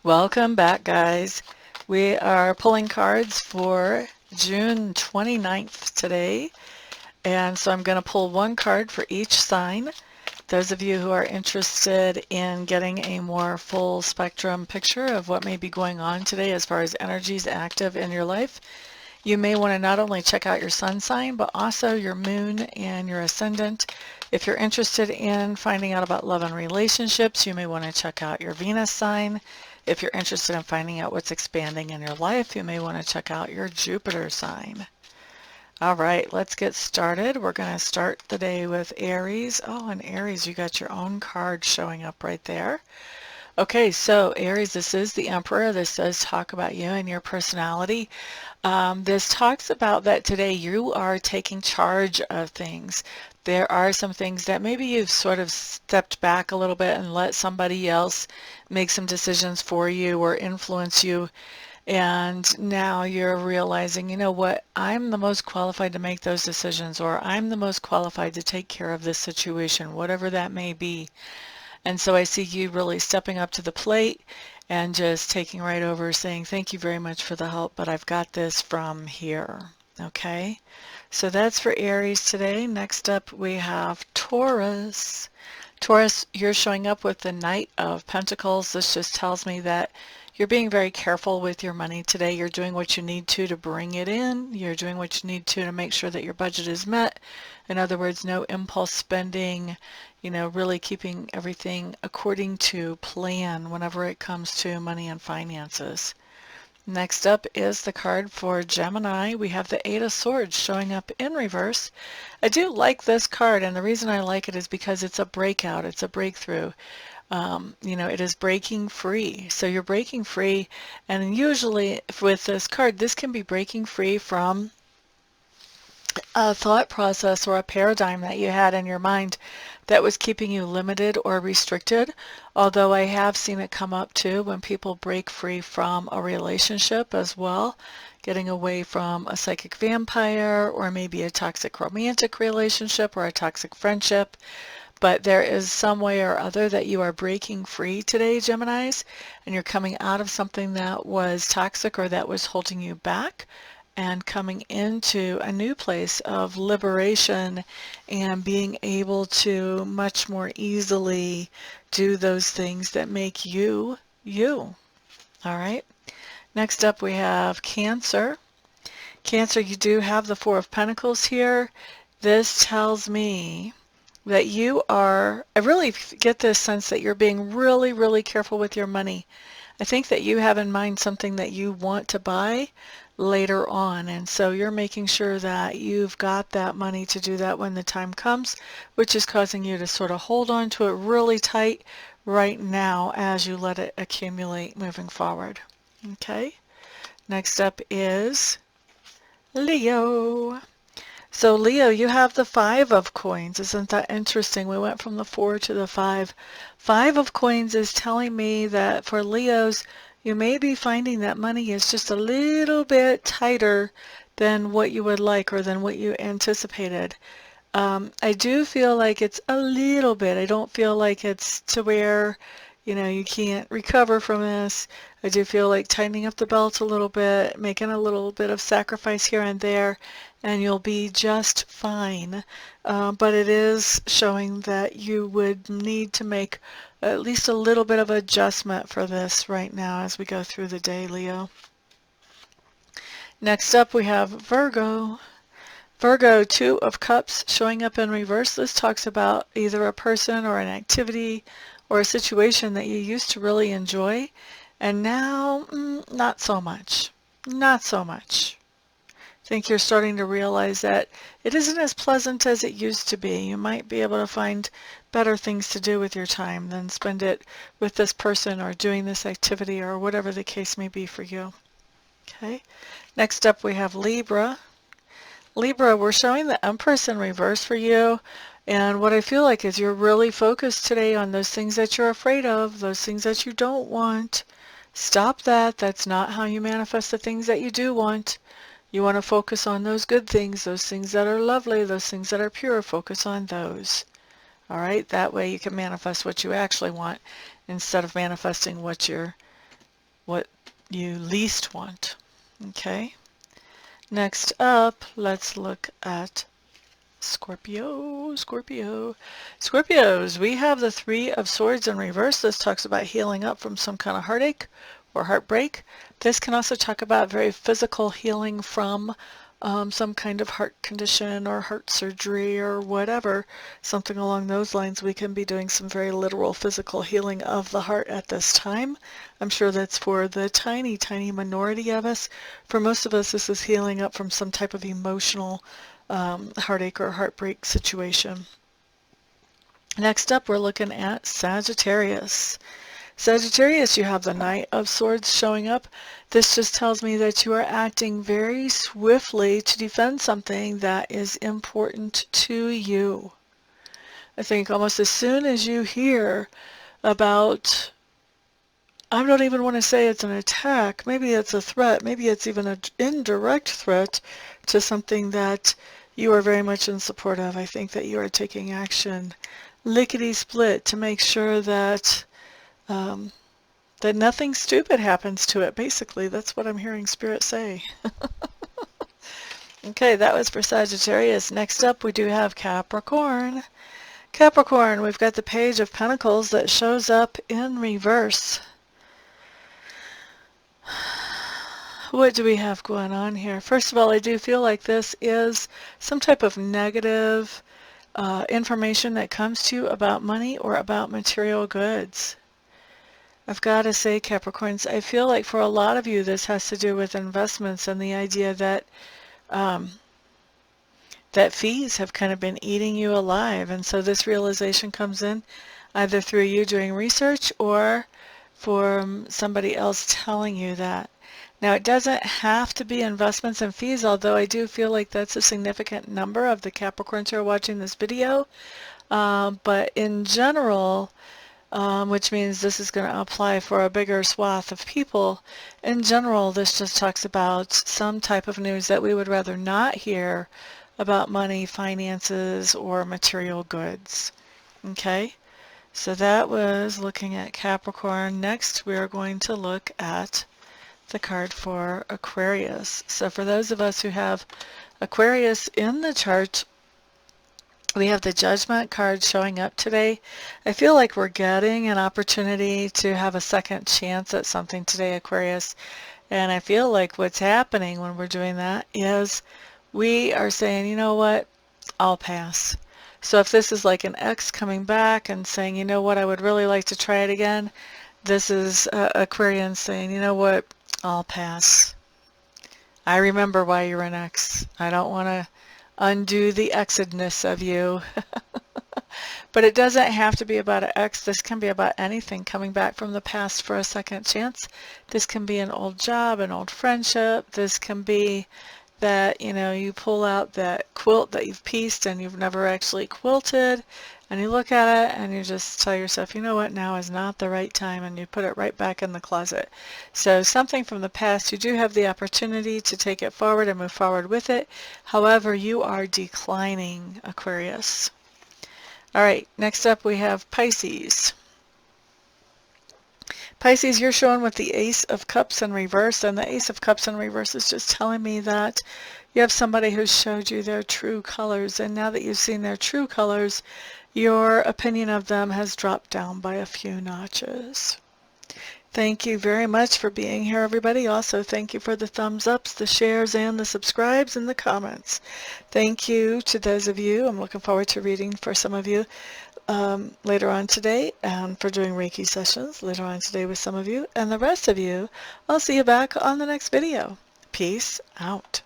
Welcome back, guys. We are pulling cards for June 29th today, and so I'm going to pull one card for each sign. Those of you who are interested in getting a more full spectrum picture of what may be going on today as far as energies active in your life, you may want to not only check out your sun sign, but also your moon and your ascendant. If you're interested in finding out about love and relationships, you may want to check out your Venus sign. If you're interested in finding out what's expanding in your life, you may want to check out your Jupiter sign. All right, let's get started. We're going to start the day with Aries. Oh, and Aries, you got your own card showing up right there. Okay, so Aries, this is the Emperor. This does talk about you and your personality. This talks about that today you are taking charge of things. There are some things that maybe you've sort of stepped back a little bit and let somebody else make some decisions for you or influence you. And now you're realizing, you know what, I'm the most qualified to make those decisions, or I'm the most qualified to take care of this situation, whatever that may be. And so I see you really stepping up to the plate and just taking right over, saying, thank you very much for the help, but I've got this from here. Okay, so that's for Aries today. Next up, we have Taurus. Taurus, you're showing up with the Knight of Pentacles. This just tells me that you're being very careful with your money today. You're doing what you need to bring it in. You're doing what you need to make sure that your budget is met. In other words, no impulse spending, really keeping everything according to plan whenever it comes to money and finances. Next up is the card for Gemini. We have the Eight of Swords showing up in reverse. I do like this card, and the reason I like it is because it's a breakout, it's a breakthrough. It is breaking free. So you're breaking free, and usually with this card, this can be breaking free from a thought process or a paradigm that you had in your mind that was keeping you limited or restricted. Although I have seen it come up too when people break free from a relationship as well, getting away from a psychic vampire or maybe a toxic romantic relationship or a toxic friendship. But there is some way or other that you are breaking free today, Geminis, and you're coming out of something that was toxic or that was holding you back and coming into a new place of liberation and being able to much more easily do those things that make you, you. All right. Next up, we have Cancer. Cancer, you do have the Four of Pentacles here. This tells me that you are, I really get this sense that you're being really, really careful with your money. I think that you have in mind something that you want to buy later on, and so you're making sure that you've got that money to do that when the time comes, which is causing you to sort of hold on to it really tight right now as you let it accumulate moving forward. Okay, next up is Leo. So Leo, you have the Five of Coins. Isn't that interesting? We went from the 4 to the 5. Five of Coins is telling me that for Leos, you may be finding that money is just a little bit tighter than what you would like or than what you anticipated. I do feel like it's a little bit. I don't feel like it's to where, you can't recover from this. I do feel like tightening up the belt a little bit, making a little bit of sacrifice here and there, and you'll be just fine. But it is showing that you would need to make at least a little bit of adjustment for this right now as we go through the day, Leo. Next up, we have Virgo. Virgo, Two of Cups showing up in reverse. This talks about either a person or an activity or a situation that you used to really enjoy, and now not so much. Not so much. I think you're starting to realize that it isn't as pleasant as it used to be. You might be able to find better things to do with your time than spend it with this person or doing this activity or whatever the case may be for you. Okay. Next up, we have Libra. Libra, we're showing the Empress in reverse for you. And what I feel like is you're really focused today on those things that you're afraid of, those things that you don't want. Stop that. That's not how you manifest the things that you do want. You want to focus on those good things, those things that are lovely, those things that are pure. Focus on those. All right? That way you can manifest what you actually want instead of manifesting what you're what you least want. Okay. Next up, let's look at Scorpio. Scorpios, we have the Three of Swords in reverse. This talks about healing up from some kind of heartache or heartbreak. This can also talk about very physical healing from some kind of heart condition or heart surgery or whatever, something along those lines. We can be doing some very literal physical healing of the heart at this time. I'm sure that's for the tiny, tiny minority of us. For most of us, this is healing up from some type of emotional heartache or heartbreak situation. Next up, we're looking at Sagittarius. Sagittarius, you have the Knight of Swords showing up. This just tells me that you are acting very swiftly to defend something that is important to you. I think almost as soon as you hear about, I don't even want to say it's an attack, maybe it's a threat, maybe it's even an indirect threat to something that you are very much in support of. I think that you are taking action lickety-split to make sure that that nothing stupid happens to it. Basically, that's what I'm hearing Spirit say. Okay, that was for Sagittarius. Next up, we do have Capricorn. Capricorn, we've got the Page of Pentacles that shows up in reverse. What do we have going on here? First of all, I do feel like this is some type of negative information that comes to you about money or about material goods. I've got to say, Capricorns, I feel like for a lot of you this has to do with investments and the idea that that fees have kind of been eating you alive. And so this realization comes in either through you doing research or from somebody else telling you that. Now, it doesn't have to be investments and fees, although I do feel like that's a significant number of the Capricorns who are watching this video. But in general, which means this is going to apply for a bigger swath of people. In general, this just talks about some type of news that we would rather not hear about money, finances, or material goods. Okay, so that was looking at Capricorn. Next, we are going to look at the card for Aquarius. So for those of us who have Aquarius in the chart, we have the Judgment card showing up today. I feel like we're getting an opportunity to have a second chance at something today, Aquarius. And I feel like what's happening when we're doing that is we are saying, you know what, I'll pass. So if this is like an ex coming back and saying, you know what, I would really like to try it again, this is Aquarian saying, you know what, I'll pass. I remember why you're an ex. I don't want to undo the exedness of you. But it doesn't have to be about an ex. This can be about anything coming back from the past for a second chance. This can be an old job, an old friendship. This can be that, you know, you pull out that quilt that you've pieced and you've never actually quilted, and you look at it and you just tell yourself, you know what, now is not the right time, and you put it right back in the closet. So something from the past, you do have the opportunity to take it forward and move forward with it. However, you are declining, Aquarius. All right, next up we have Pisces. Pisces, you're showing with the Ace of Cups in reverse, and the Ace of Cups in reverse is just telling me that you have somebody who's showed you their true colors, and now that you've seen their true colors, your opinion of them has dropped down by a few notches. Thank you very much for being here, everybody. Also, thank you for the thumbs ups, the shares, and the subscribes and the comments. Thank you to those of you. I'm looking forward to reading for some of you later on today, and for doing Reiki sessions later on today with some of you. And the rest of you, I'll see you back on the next video. Peace out.